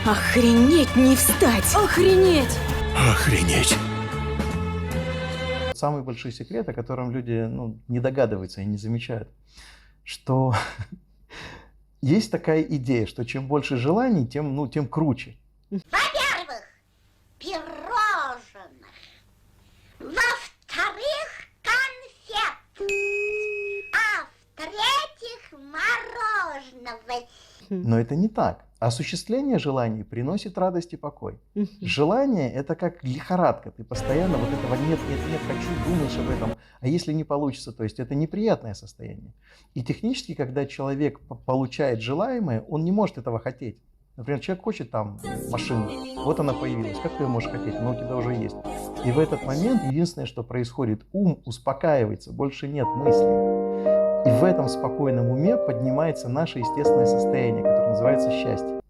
Охренеть не встать! Охренеть! Охренеть. Самый большой секрет, о котором люди не догадываются и не замечают, что есть такая идея, что чем больше желаний, тем круче. Во-первых, пирожных. Во-вторых, конфет. А в-третьих, мороженого. Но это не так. Осуществление желаний приносит радость и покой. Желание – это как лихорадка. Ты постоянно вот этого нет, хочу, думаешь об этом. А если не получится, то есть это неприятное состояние. И технически, когда человек получает желаемое, он не может этого хотеть. Например, человек хочет машину, вот она появилась, как ты ее можешь хотеть, но у тебя уже есть. И в этот момент единственное, что происходит, ум успокаивается, больше нет мыслей. И в этом спокойном уме поднимается наше естественное состояние, которое называется счастье.